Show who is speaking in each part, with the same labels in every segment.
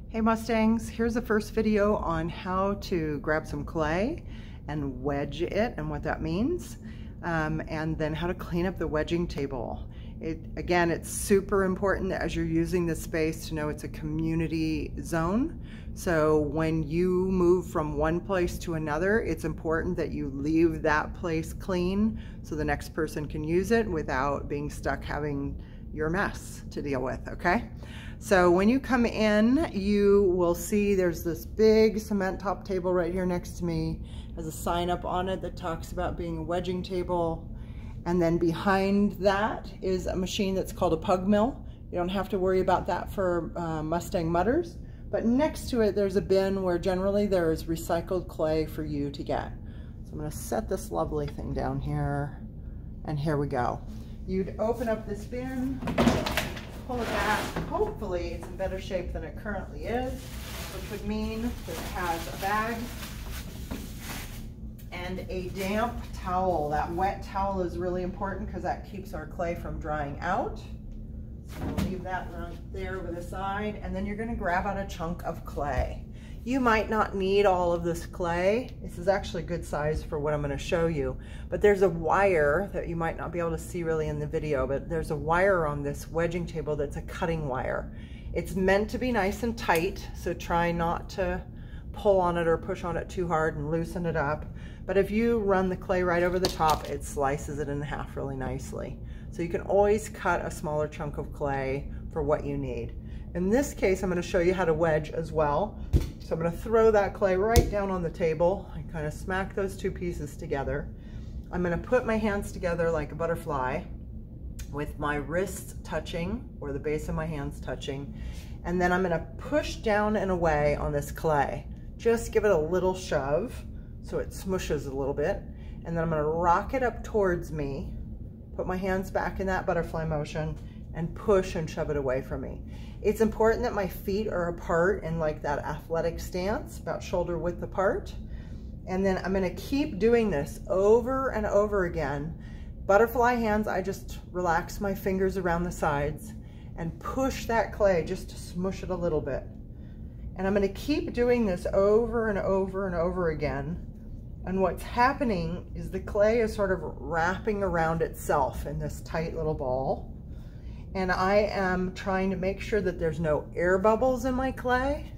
Speaker 1: Hey Mustangs, here's the first video on how to grab some clay and wedge it and what that means, and then how to clean up the wedging table. Again, it's super important that as you're using this space to know it's a community zone. So when you move from one place to another, it's important that you leave that place clean so the next person can use it without being stuck having your mess to deal with, okay? So when you come in, you will see there's this big cement top table right here next to me. There's a sign up on it that talks about being a wedging table. And then behind that is a machine that's called a pug mill. You don't have to worry about that for Mustang mudders. But next to it, there's a bin where generally there's recycled clay for you to get. So I'm gonna set this lovely thing down here, and here we go. You'd open up this bin, pull it back. Hopefully it's in better shape than it currently is, which would mean that it has a bag and a damp towel. That wet towel is really important because that keeps our clay from drying out. So we'll leave that right there over the side, and then you're going to grab out a chunk of clay. You might not need all of this clay. This is actually good size for what I'm going to show you, but there's a wire that you might not be able to see really in the video, but there's a wire on this wedging table that's a cutting wire. It's meant to be nice and tight, so try not to pull on it or push on it too hard and loosen it up. But if you run the clay right over the top, it slices it in half really nicely. So you can always cut a smaller chunk of clay for what you need. In this case, I'm going to show you how to wedge as well. So I'm going to throw that clay right down on the table and kind of smack those two pieces together. I'm going to put my hands together like a butterfly with my wrists touching, or the base of my hands touching, and then I'm going to push down and away on this clay. Just give it a little shove so it smushes a little bit, and then I'm going to rock it up towards me, put my hands back in that butterfly motion, and push and shove it away from me. It's important that my feet are apart in like that athletic stance, about shoulder width apart. And then I'm gonna keep doing this over and over again. Butterfly hands, I just relax my fingers around the sides and push that clay just to smush it a little bit. And I'm gonna keep doing this over and over and over again. And what's happening is the clay is sort of wrapping around itself in this tight little ball. And I am trying to make sure that there's no air bubbles in my clay,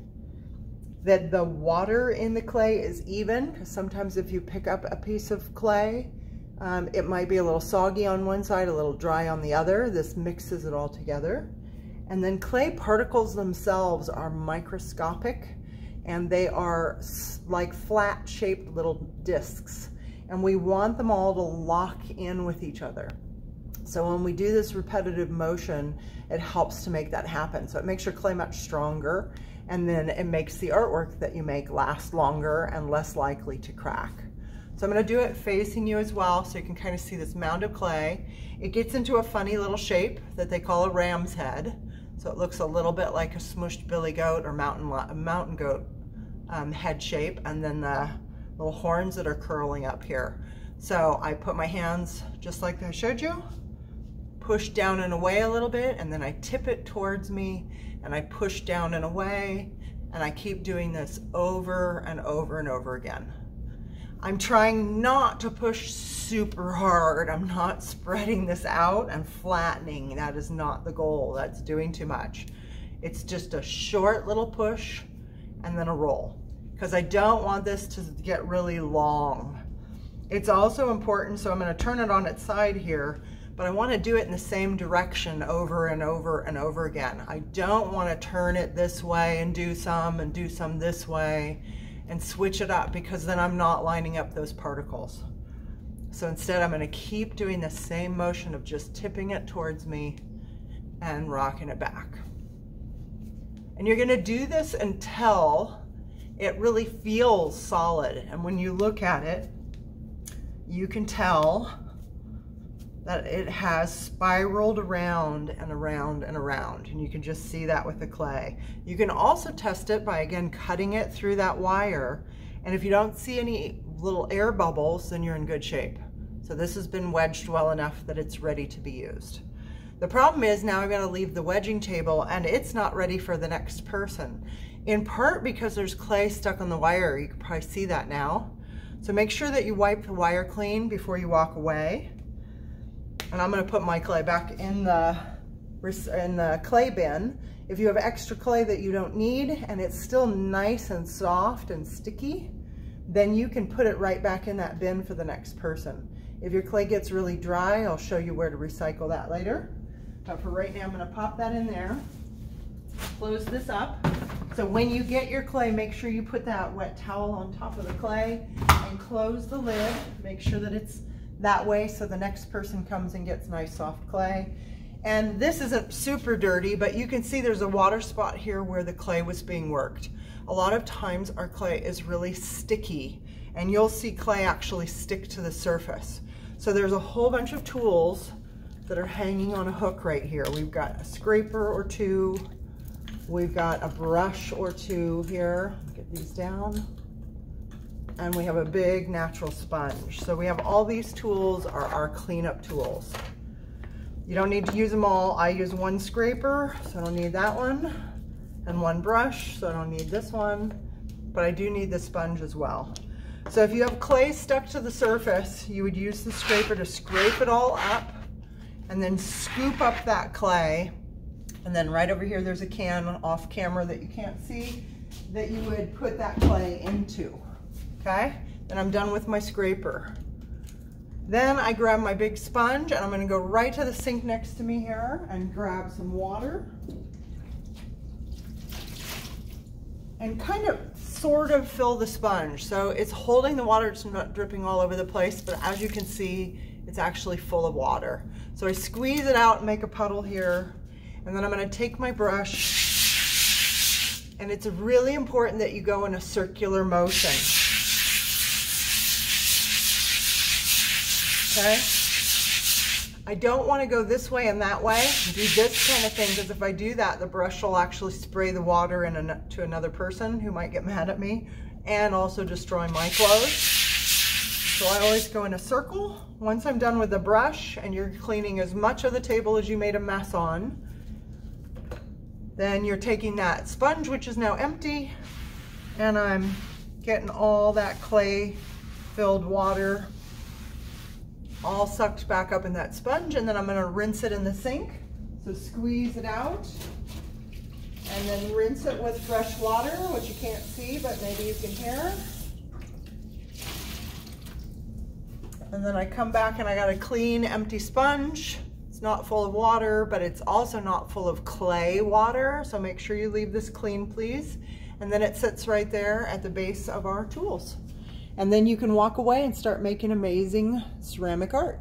Speaker 1: that the water in the clay is even, because sometimes if you pick up a piece of clay, it might be a little soggy on one side, a little dry on the other. This mixes it all together. And then clay particles themselves are microscopic, and they are like flat shaped little discs. And we want them all to lock in with each other. So when we do this repetitive motion, it helps to make that happen. So it makes your clay much stronger, and then it makes the artwork that you make last longer and less likely to crack. So I'm gonna do it facing you as well, so you can kind of see this mound of clay. It gets into a funny little shape that they call a ram's head. So it looks a little bit like a smushed billy goat or mountain goat head shape, and then the little horns that are curling up here. So I put my hands just like I showed you, push down and away a little bit, and then I tip it towards me and I push down and away, and I keep doing this over and over and over again. I'm trying not to push super hard. I'm not spreading this out and flattening. That is not the goal. That's doing too much. It's just a short little push and then a roll, because I don't want this to get really long. It's also important, so I'm going to turn it on its side here, but I want to do it in the same direction over and over and over again. I don't want to turn it this way and do some this way and switch it up, because then I'm not lining up those particles. So instead I'm going to keep doing the same motion of just tipping it towards me and rocking it back. And you're going to do this until it really feels solid. And when you look at it, you can tell that it has spiraled around and around and around, and you can just see that with the clay. You can also test it by, again, cutting it through that wire, and if you don't see any little air bubbles, then you're in good shape. So this has been wedged well enough that it's ready to be used. The problem is now I've got to leave the wedging table and it's not ready for the next person. In part because there's clay stuck on the wire. You can probably see that now. So make sure that you wipe the wire clean before you walk away. And I'm going to put my clay back in the clay bin. If you have extra clay that you don't need and it's still nice and soft and sticky, then you can put it right back in that bin for the next person. If your clay gets really dry, I'll show you where to recycle that later. But for right now, I'm going to pop that in there. Close this up. So when you get your clay, make sure you put that wet towel on top of the clay and close the lid. Make sure that it's that way so the next person comes and gets nice soft clay. And this isn't super dirty, but you can see there's a water spot here where the clay was being worked. A lot of times our clay is really sticky and you'll see clay actually stick to the surface. So there's a whole bunch of tools that are hanging on a hook right here. We've got a scraper or two. We've got a brush or two here. Get these down. And we have a big natural sponge. So we have all these tools are our cleanup tools. You don't need to use them all. I use one scraper, so I don't need that one, and one brush, so I don't need this one, but I do need the sponge as well. So if you have clay stuck to the surface, you would use the scraper to scrape it all up and then scoop up that clay. And then right over here, there's a can off camera that you can't see that you would put that clay into, okay? Then I'm done with my scraper. Then I grab my big sponge and I'm going to go right to the sink next to me here and grab some water and kind of sort of fill the sponge. So it's holding the water, it's not dripping all over the place, but as you can see, it's actually full of water. So I squeeze it out and make a puddle here, and then I'm going to take my brush, and it's really important that you go in a circular motion. Okay? I don't want to go this way and that way, do this kind of thing, because if I do that, the brush will actually spray the water to another person who might get mad at me and also destroy my clothes. So I always go in a circle. Once I'm done with the brush and you're cleaning as much of the table as you made a mess on, then you're taking that sponge, which is now empty, and I'm getting all that clay-filled water all sucked back up in that sponge, and then I'm going to rinse it in the sink. So squeeze it out and then rinse it with fresh water, which you can't see, but maybe you can hear. And then I come back and I got a clean, empty sponge. It's not full of water, but it's also not full of clay water. So make sure you leave this clean, please. And then it sits right there at the base of our tools. And then you can walk away and start making amazing ceramic art.